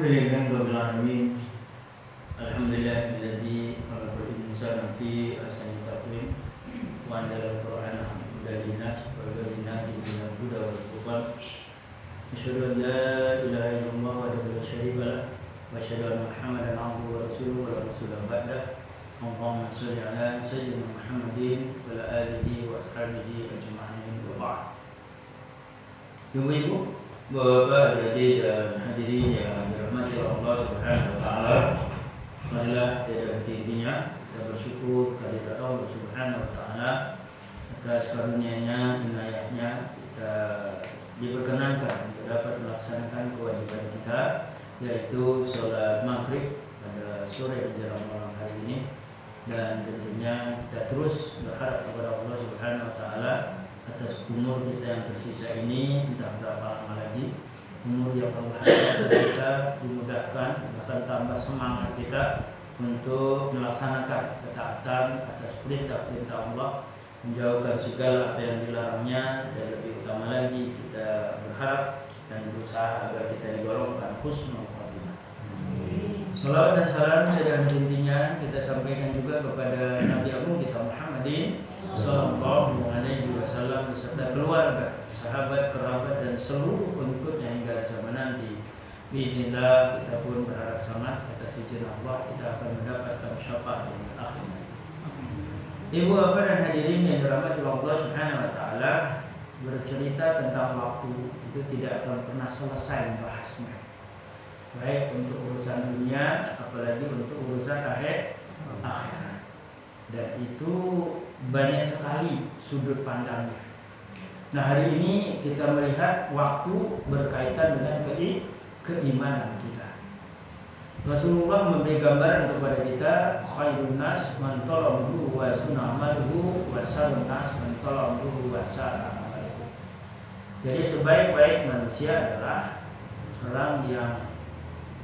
Alhamdulillahirabbil alamin. Alhamdulillahilladzi khalaqal insana fi ahsani taqwim wa anzalal qur'ana hudan linnas wa bayyinatin minal huda wal furqan. Asyhadu an la ilaha illallah wahdahu la syarika lah wa asyhadu anna Muhammadan abduhu wa rasuluhu wa la rasula ba'dah. Allahumma shalli ala sayyidina Muhammadin wa ala alihi wa ashabihi ajma'in wa ba'd. Ibu-ibu, Bapak, adik dan hadirin yang dirahmati Allah Subhanahu wa taala, marilah tiada henti-hentinya kita bersyukur kehadirat Allah Subhanahu wa taala atas karunia-Nya, inayahnya kita diperkenankan untuk dapat melaksanakan kewajiban kita, yaitu sholat maghrib pada sore menjelang malam hari ini. Dan tentunya kita terus berharap kepada Allah Subhanahu wa taala atas umur kita yang tersisa ini, entah berapa lama lagi, umur yang Allah berikan kita dimudahkan, akan tambah semangat kita untuk melaksanakan ketaatan atas perintah-perintah Allah, menjauhkan segala apa yang dilarangnya, dan lebih utama lagi kita berharap dan berusaha agar kita digolongkan husnul khotimah. Salawat dan salam tidak henti-hentinya kita sampaikan juga kepada Nabi Agung kita Muhammadin Sallallahu Alaihi Wasallam beserta keluarga, sahabat, kerabat dan seluruh pengikutnya hingga zaman nanti. Bismillah, kita pun berharap sangat atas izin Allah kita akan mendapatkan syafaat yang akhir. Ibu bapak dan hadirin yang dirahmati Allah Subhanahu Wa Taala, bercerita tentang waktu itu tidak akan pernah selesai bahasnya. Baik untuk urusan dunia, apalagi untuk urusan akhirat. Dan itu banyak sekali sudut pandangnya. Nah, hari ini kita melihat waktu berkaitan dengan keimanan kita. Rasulullah memberi gambaran kepada kita, khairun nas man talabhu wa sunamaluhu wa sarun nas man talabhu wa saramaluhu. Jadi sebaik-baik manusia adalah orang yang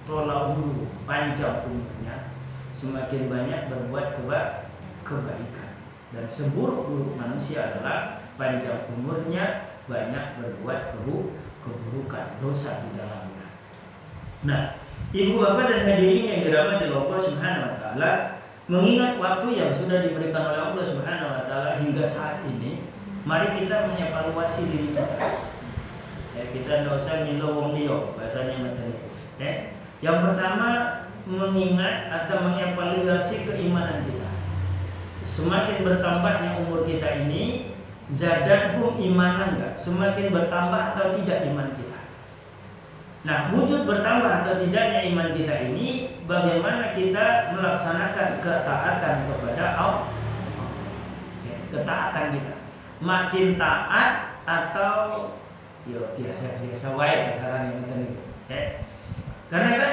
tolabhu, panjang umurnya, semakin banyak berbuat kebaikan. Dan seburuk-buruk manusia adalah panjang umurnya, banyak berbuat keburukan, dosa di dalamnya. Nah, ibu bapak dan hadirin yang dirahmati Allah Subhanahu wa taala, mengingat waktu yang sudah diberikan oleh Allah Subhanahu wa taala hingga saat ini, mari kita mengevaluasi diri kita. Kita tidak usah ngilu wong liya, bahasanya ngoten niku. Yang pertama, mengingat atau mengevaluasi keimanan kita. Semakin bertambahnya umur kita ini, zadahum imanan enggak? Semakin bertambah atau tidak iman kita? Nah, wujud bertambah atau tidaknya iman kita ini, bagaimana kita melaksanakan ketaatan kepada Allah? Ketaatan kita. Makin taat atau biasa-biasa wae kasaran yang ngoten niku. Karena kan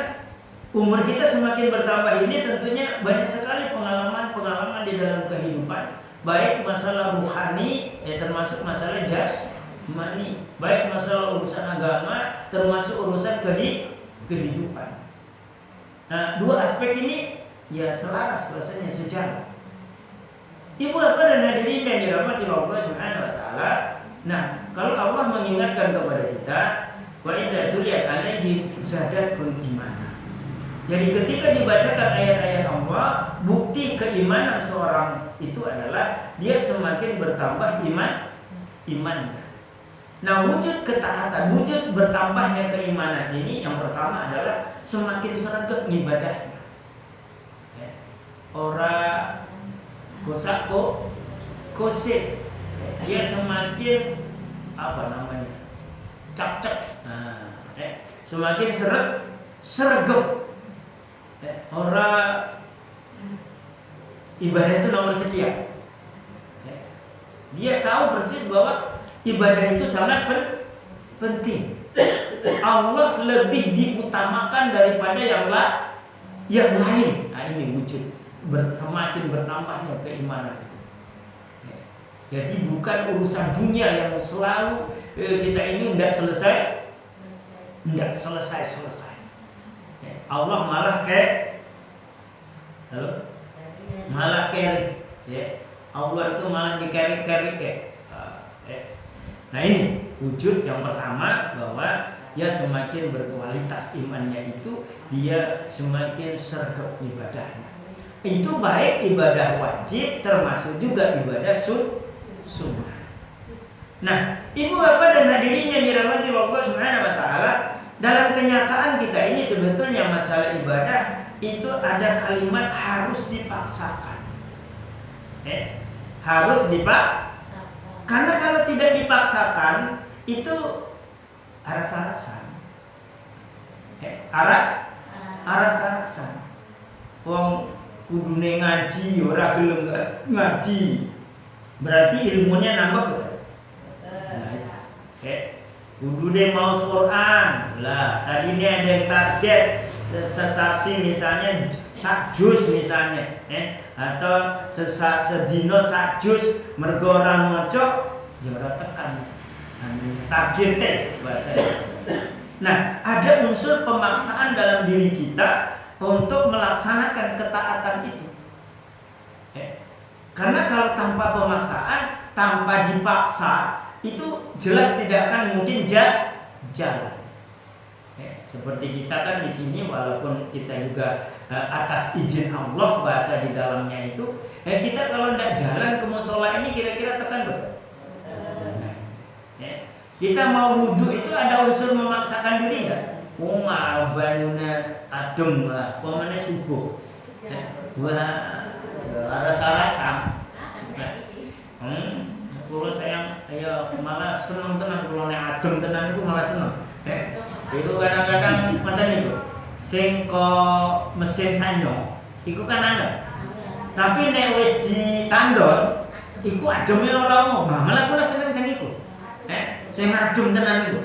umur kita semakin bertambah ini tentunya banyak sekali pengalaman-pengalaman di dalam kehidupan, baik masalah ruhani, termasuk masalah jasmani, baik masalah urusan agama, termasuk urusan kehidupan. Nah, dua aspek ini ya selaras bahasanya sejalan. Ibu bapak dan hadirin yang dirahmati Allah Subhanahu wa taala. Nah, kalau Allah mengingatkan kepada kita, wa idza tuliyat alaihim zadatuhum imana. Jadi ketika dibacakan ayat-ayat Allah, bukti keimanan seorang itu adalah dia semakin bertambah imannya. Nah, wujud ketaatan, wujud bertambahnya keimanan ini yang pertama adalah semakin sregep ibadahnya. Ora kosek, dia semakin cak-cak. Semakin sregep. Orang ibadah itu nomor sekian. Dia tahu persis bahwa ibadah itu sangat penting. Allah lebih diutamakan daripada yang lain. Nah, ini wujud semakin bertambahnya keimanan itu. Jadi bukan urusan dunia yang selalu kita ini tidak selesai. Allah malah malah carry. Allah itu malah di-carry. Nah, ini wujud yang pertama bahwa ya semakin berkualitas imannya itu, dia semakin sergap ibadahnya. Itu baik ibadah wajib termasuk juga ibadah sunnah. Nah, ibu bapak dan hadirin yang dirahmati Allah Subhanahu wa taala, dalam kenyataan kita ini sebetulnya masalah ibadah itu ada kalimat harus dipaksakan. Harus dipaksakan. Karena kalau tidak dipaksakan itu aras-arasan. Aras-arasan. Wong kudune ngaji ora gelem ngaji. Berarti ilmunya nambah betul. Kudune mau Quran. Lah, tadi ini ada yang target sesasi misalnya sak juz misalnya, atau sedino sak juz mergo ora maca ya ora tekan. Targetnya bahasa. Nah, ada unsur pemaksaan dalam diri kita untuk melaksanakan ketaatan itu. Karena kalau tanpa pemaksaan, tanpa dipaksa, itu jelas tidak akan mungkin jalan. Seperti kita kan di sini, walaupun kita juga atas izin Allah bahasa di dalamnya itu, kita kalau tidak jalan ke musola ini kira-kira tekan betul. Kita mau wudhu itu ada unsur memaksakan diri enggak? Bangunnya adem lah, pokoknya subuh. Wah, rasa-rasa. Kalau saya malah seneng tenan, kalau nek adem tenan itu malah seneng. Itu kadang-kadang mantan itu sing kok mesin sanyo iku kan ana. Tapi nek wis ditandon iku ademe ora ono. Malah kula seneng sing iku. Sing adem tenan iku.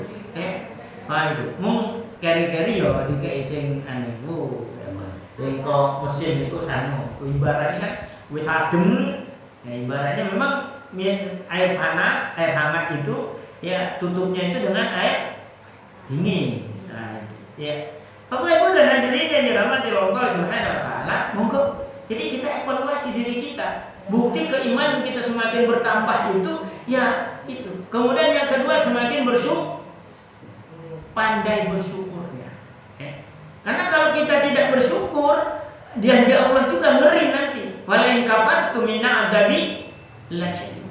Itu mung keri-keri ya dikek sing anu iku. Sing kok mesin iku sanyo. Ibaratnya kan wis adem. Ibaratnya memang air panas, air hangat itu ya tutupnya itu dengan air dingin. Nah, ya. Bapak Ibu dan hadirin yang dirahmati Allah Subhanahu wa taala, monggo. Jadi kita evaluasi diri kita. Bukti keimanan kita semakin bertambah itu ya itu. Kemudian yang kedua semakin pandai bersyukurnya. Karena kalau kita tidak bersyukur, janji Allah juga ngeri nanti. Wala in kafartum min adabi la syadid.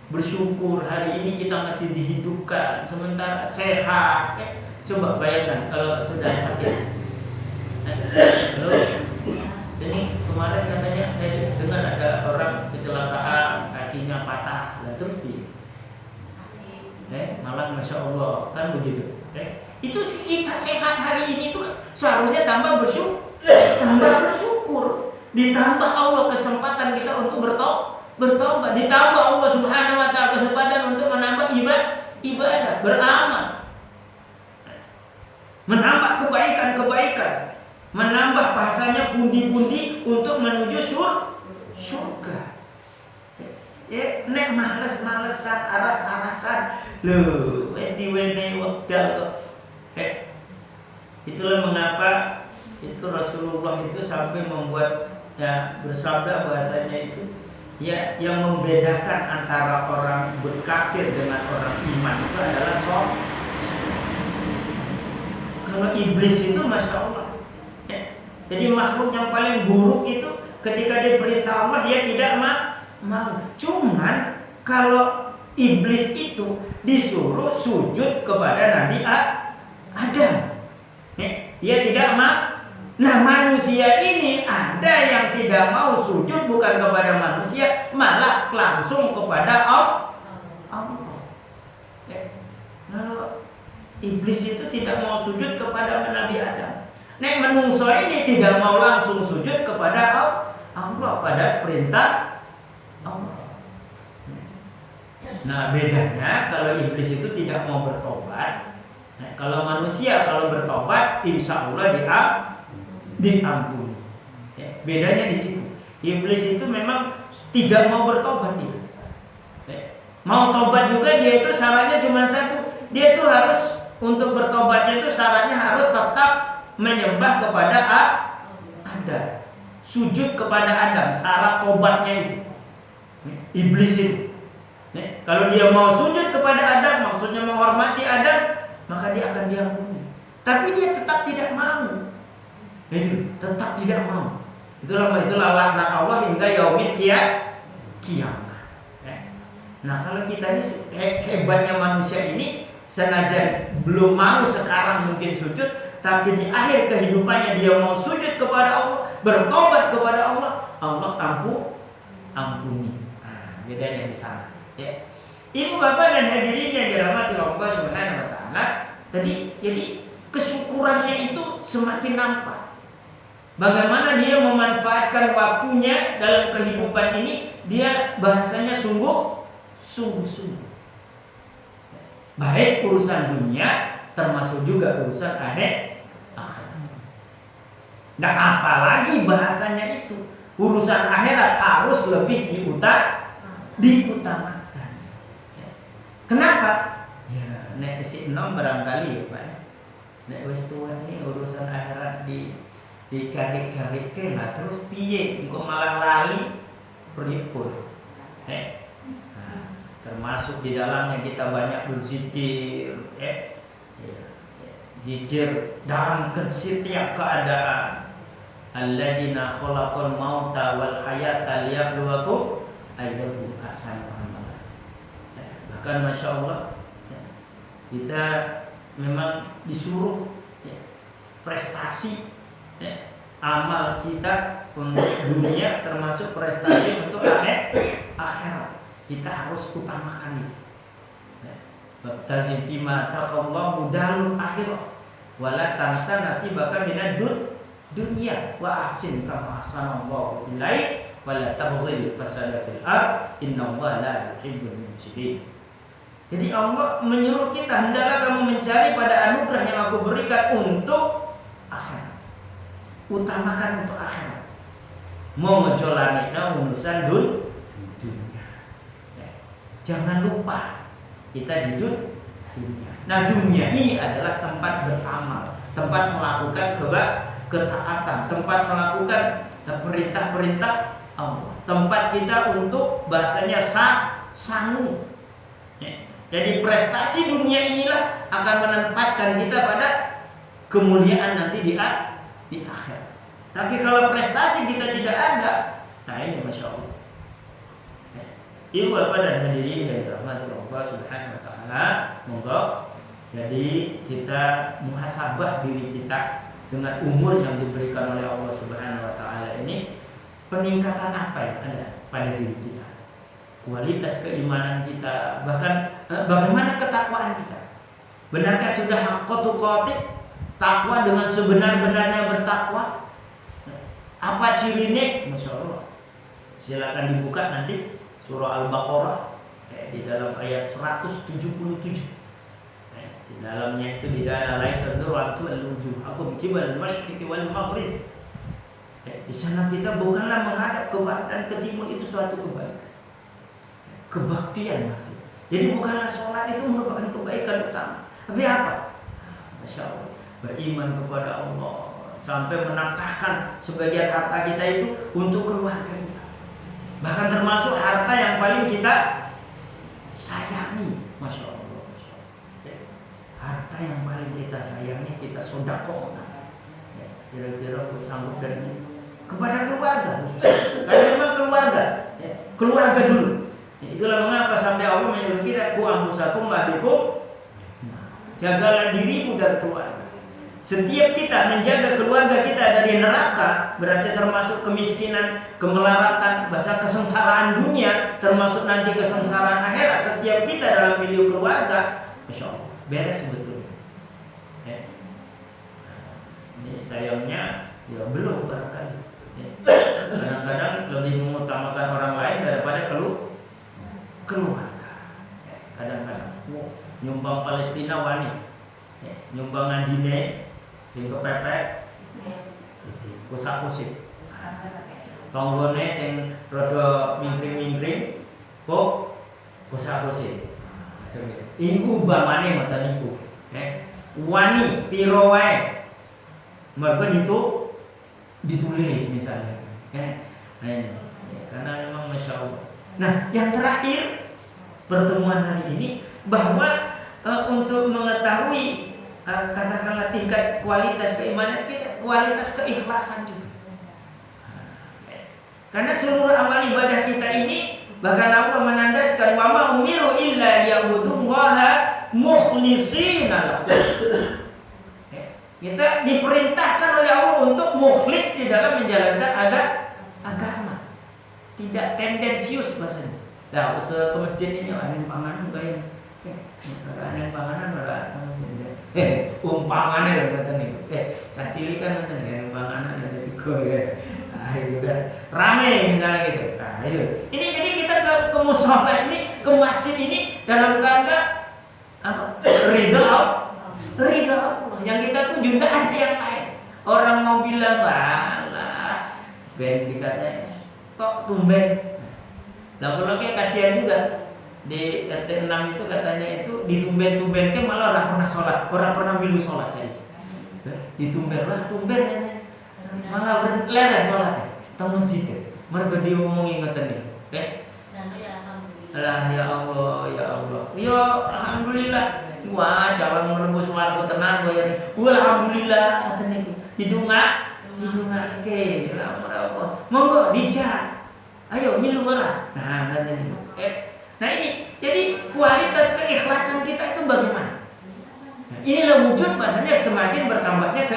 Bersyukur hari ini kita masih dihidupkan sementara sehat. Coba bayangkan kalau sudah sakit. Halo. Ini kemarin katanya saya dengar ada orang kecelakaan kakinya patah. Lah terus malah Masya Allah kan begitu. Itu kita sehat hari ini tuh seharusnya tambah bersyukur. Ditambah Allah kesempatan kita untuk bertobat, ditambah Allah Subhanahu wa taala kesempatan untuk menambah ibadah, beramal, menambah kebaikan, menambah bahasanya pundi-pundi untuk menuju surga. Nek males-malesan, aras-arasan, lho wis diwenehi wekdal kok. Itulah mengapa itu Rasulullah itu sampai membuat bersabda bahasanya itu ya yang membedakan antara orang berkafir dengan orang iman itu adalah kalau iblis itu Masya Allah jadi makhluk yang paling buruk itu ketika diperintah Allah dia tidak mau. Cuman kalau iblis itu disuruh sujud kepada Nabi Adam, dia tidak mau. Nah manusia ini ada yang tidak mau sujud bukan kepada manusia, malah langsung kepada Allah. Kalau iblis itu tidak mau sujud kepada Nabi Adam, nek menungso ini tidak mau langsung sujud kepada Allah pada perintah Allah. Nah bedanya kalau iblis itu tidak mau bertobat, kalau manusia kalau bertobat insya Allah diampuni. Bedanya di situ. Iblis itu memang tidak mau bertobat dia. Mau tobat juga dia itu syaratnya cuma satu. Dia itu harus untuk bertobatnya itu syaratnya harus tetap menyembah kepada Adam. Sujud kepada Adam, syarat tobatnya itu. Iblis itu. Kalau dia mau sujud kepada Adam, maksudnya menghormati Adam, maka dia akan diampuni. Tapi dia tetap tidak mau. Itu tetap tidak mau. Itulah laknat Allah hingga yaumil kiamah. Nah, kalau kita ini hebatnya manusia ini, senajan belum mau sekarang mungkin sujud, tapi di akhir kehidupannya dia mau sujud kepada Allah, bertobat kepada Allah, Allah ampuni. Nah, bedanya di sana. Ya. Ibu bapak dan hadirin yang dirahmati Allah Subhanahu wa taala, jadi kesyukurannya itu semakin nampak. Bagaimana dia memanfaatkan waktunya dalam kehidupan ini, dia bahasanya sungguh-sungguh. Baik urusan dunia termasuk juga urusan akhirat. Nah, apalagi bahasanya itu urusan akhirat harus lebih diutamakan. Kenapa? Ya, nek si enom barangkali ya Pak. Nek wis tuwa ini urusan akhirat dikarik-karik lah terus piye engko malah lali pripun. Termasuk di dalamnya kita banyak berzikir, zikir dalam setiap keadaan. Alladzina khalaqal mauta wal hayata liyabluwakum ayyukum ahsanu amala. Bahkan masya Allah, kita memang disuruh prestasi amal kita untuk dunia termasuk prestasi untuk akhirat. Kita harus utamakan itu. Wabtaghi fima taqallahu darul akhirah wala tansa nasibaka minad dunya wa ahsin kama ahsanallahu ilaik wala tabghil fasada fil ard innallaha la yuhibbul mufsidin. Jadi Allah menyuruh kita, hendaklah kamu mencari pada anugerah yang aku berikan untuk akhirat. Utamakan untuk akhirat. Mau ngejolani urusan dunia. Jangan lupa kita di dunia. Nah, dunia ini adalah tempat beramal, tempat melakukan ketaatan, tempat melakukan perintah-perintah Allah, tempat kita untuk bahasanya sanggup. Jadi prestasi dunia inilah akan menempatkan kita pada kemuliaan nanti di akhirat. Tapi kalau prestasi kita tidak ada, nah ini masya Allah. Ibu bapak dan hadirin yang dirahmati Allah Subhanahu wa taala, monggo jadi kita muhasabah diri kita dengan umur yang diberikan oleh Allah Subhanahu wa taala ini, peningkatan apa yang ada pada diri kita, kualitas keimanan kita, bahkan bagaimana ketakwaan kita. Benarkah sudah haqqatu qati, takwa dengan sebenar-benarnya bertakwa? Apa cirinya? Masya Allah. Silakan dibuka nanti surah Al-Baqarah di dalam ayat 177. Di dalamnya itu di dalam laisa duratu al-wujuh aku qibal al-masyriqi wal maghrib. Di sana kita bukanlah menghadap ke barat dan ke timur, itu suatu kebaikan. Kebaktian maksudnya. Jadi bukanlah sholat itu merupakan kebaikan utama. Tapi apa? Masya Allah, beriman kepada Allah sampai menafkahkan sebagian harta kita itu untuk keluarga kita. Bahkan termasuk harta yang paling kita sayangi, masya Allah, masya Allah. Harta yang paling kita sayangi kita sedekahkan. Kira-kira sanggup dari ini kepada keluarga, karena memang keluarga dulu. Itulah mengapa sampai Allah menyuruh kita ku anfusakum ahlikum, jagalah dirimu dan keluarga. Setiap kita menjaga keluarga kita dari neraka, berarti termasuk kemiskinan, kemelaratan, bahasa kesengsaraan dunia, termasuk nanti kesengsaraan akhirat. Setiap kita dalam video keluarga, masya Allah, beres sebetulnya. Ini sayangnya ya belum barangkali. Kadang-kadang lebih mengutamakan orang lain daripada keluarga. Kadang-kadang nyumbang Palestina wani, nyumbang Andine sing kepepet, kusak-kusik. Tonggone sing rada mingkring-mingkring, kok kusak-kusik. Iku umpamane ngoten niku. Wani piro wae. Mergo ditulis misalnya. Nah ini. Karena memang masya Allah. Nah, yang terakhir pertemuan hari ini bahwa untuk mengetahui katakanlah tingkat kualitas keimanan kita, kualitas keikhlasan juga. Karena seluruh amal ibadah kita ini, bahkan Allah menandaskan wa ma umiru illa liya'budullaha mukhlishina lahu. Kita diperintahkan oleh Allah untuk mukhlis di dalam menjalankan agama. Tidak tendensius bahasanya. Nah, usul ke masjid ini ada panganan kayak ada panganan ada umpangannya kata nih. Cacili kan kata nih panganan ada siko ya. Nah, itu kan rame misalnya gitu. Nah, itu. Ini jadi kita ke mushola ini, ke masjid ini dalam rangka apa? Ridha Allah. Yang kita tuju tidak ada yang lain. Orang mau bilang lah, ben dikatanya kok tumben. Lah kalau kayak kasihan juga di RT 6 itu katanya itu ditumben-tumbenkan malah orang pernah sholat, orang pernah milu sholat cari. Ditumben lah, tumben katanya. Malah leren sholat teng masjid. Mereka diomongin ngeten nih. Lah ya Allah. Ya alhamdulillah. Wah, calon merebus warga tenan kok ya. Alhamdulillah katanya hidungak ke lah apa. Monggo dijak. Ayo milu lah. Nah, katanya. Nah ini, jadi kualitas keikhlasan kita itu bagaimana? Nah, inilah wujud bahasanya semakin bertambahnya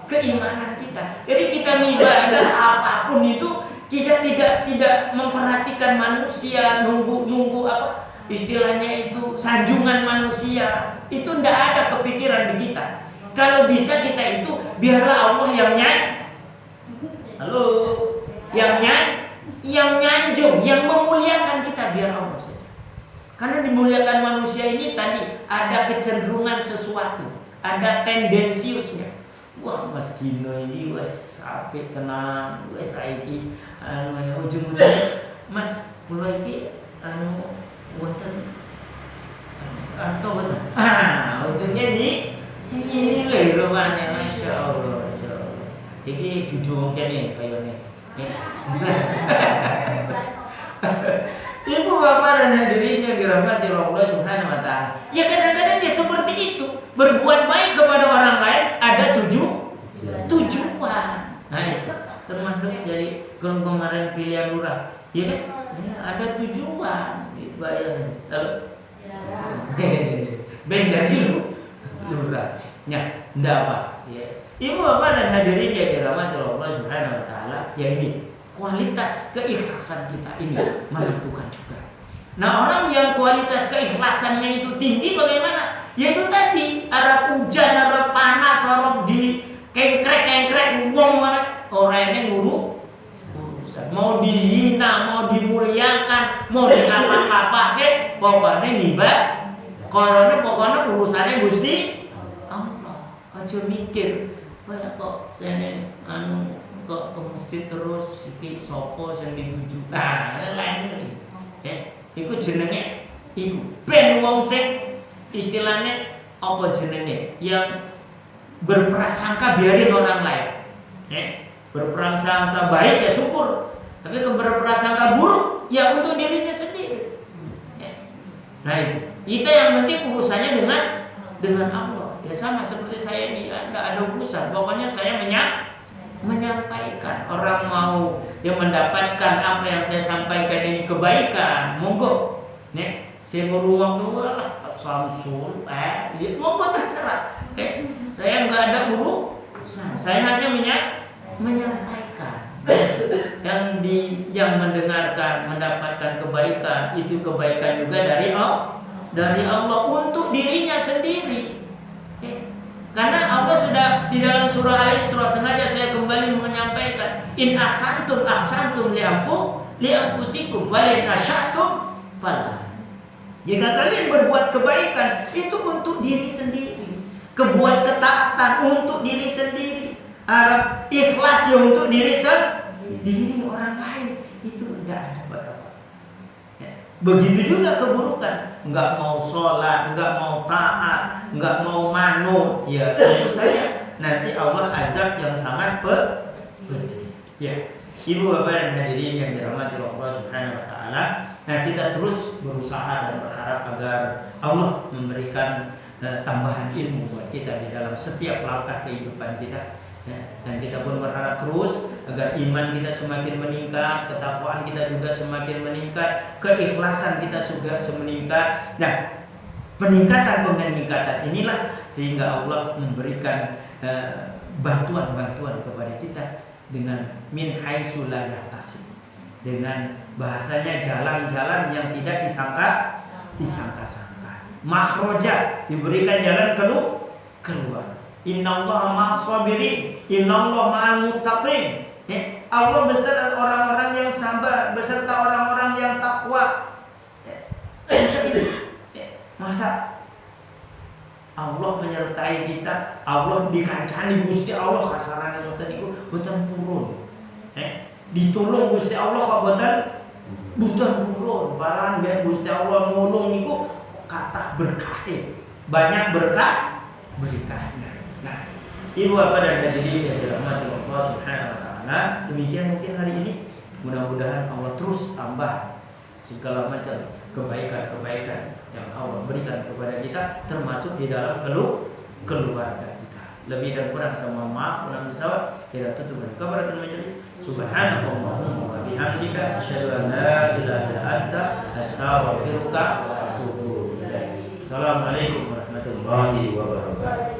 keimanan kita. Jadi kita ibadah apapun itu kita tidak memperhatikan manusia, nunggu apa istilahnya itu sanjungan manusia. Itu tidak ada kepikiran di kita. Kalau bisa kita itu biarlah Allah yang nyanjung, yang memuliakan kita, biar Allah saja. Karena dimuliakan manusia ini tadi ada kecenderungan sesuatu, ada tendensiusnya. Wah, Mas Gino ini wes apik tenan, wes saiki ujung-ujung Mas kula iki wonten atau wonten. Ujungnya ini lho rumahnya, Masya Allah. Iki jujur kene kayane. Ibu bapak dan hadirin yang dirahmati Allah Subhanahu wa Ta'ala. Ya kadang-kadang dia seperti itu, berbuat baik kepada orang lain ada tujuan. Nah itu termasuk dari kemarin pilihan lurah, ya kan? Ya, ada tujuan dibayar. Ben jadi lurah. Ya, ndak apa. Ya. Ibu bapak dan hadirin yang dirahmati Allah Subhanahu wa Ta'ala, ya ini kualitas keikhlasan kita ini menentukan juga. Nah, orang yang kualitas keikhlasannya itu tinggi bagaimana? Yaitu tadi arah hujan, arah panas, arah di kengkrek wong mana orang ini urusan. Mau dihina, mau dimuliakan, mau disapa-sapa pokoknya niba. Pokoknya urusannya Gusti Allah. Aja mikir kok saya kok ke masjid terus iki sapa sing dituju. Nah, lain iku jenenge iku ben wong sing istilahnya apa jenenge yang berprasangka biarin orang lain. Berprasangka baik ya syukur. Tapi berprasangka buruk ya untuk dirinya sendiri. Nah, itu. Kita yang penting urusannya dengan Allah. Ya sama seperti saya ini, tidak ada urusan. Pokoknya saya menyampaikan. Orang mau yang mendapatkan apa yang saya sampaikan ini kebaikan, monggo. Saya beruang dua lah, Samsul, monggo terserah. Saya nggak ada urusan. Saya hanya menyampaikan. Yang mendengarkan mendapatkan kebaikan, itu kebaikan juga dari Allah untuk dirinya sendiri. Karena Allah sudah di dalam surah Al-Isra, sengaja saya kembali menyampaikan, in ahsantum lianfusikum wa in asyatum falah. Jika kalian berbuat kebaikan itu untuk diri sendiri, kebuat ketaatan untuk diri sendiri, harap ikhlas ya untuk diri sendiri, orang lain itu tidak ada apa-apa. Begitu juga keburukan, enggak mau sholat, enggak mau taat, enggak mau manut, ya tentu saja nanti Allah azab yang sangat pedih. Ya, ibu bapak dan hadirin yang dirahmati Allah Subhanahu wa Ta'ala, Nah, kita terus berusaha dan berharap agar Allah memberikan tambahan ilmu buat kita di dalam setiap langkah kehidupan kita. Dan kita pun berharap terus agar iman kita semakin meningkat, ketakwaan kita juga semakin meningkat, keikhlasan kita juga meningkat. Nah, peningkatan inilah sehingga Allah memberikan bantuan-bantuan kepada kita dengan min haitsu la yahtasib, dengan bahasanya jalan-jalan yang tidak disangka-sangka. Makhroja, diberikan jalan keluar. Innallaha ma'as sabirin, innallaha ma'al muttaqin. Allah beserta orang-orang yang sabar, beserta orang-orang yang takwa. Masa Allah menyertai kita, Allah dikancani Gusti Allah kasarane ngoten niku boten purun. Ditulung Gusti Allah kok boten purun. Barang biar Gusti Allah nulung niku kathah berkah. Banyak berkahnya. Nah, ibu bapak dan hadirin yang dirahmati Allah Subhanahu wa taala, demikian mungkin hari ini. Mudah-mudahan Allah terus tambah segala macam kebaikan-kebaikan yang Allah berikan kepada kita, termasuk di dalam keluarga kita. Lebih dan kurang sama maaf, kurang bisa kita tutup dengan kafaratul majelis. Subhanallahumma wa bihamdika asyhadu an la ilaha illa anta astaghfiruka wa atubu ilaik. Assalamualaikum warahmatullahi wabarakatuh.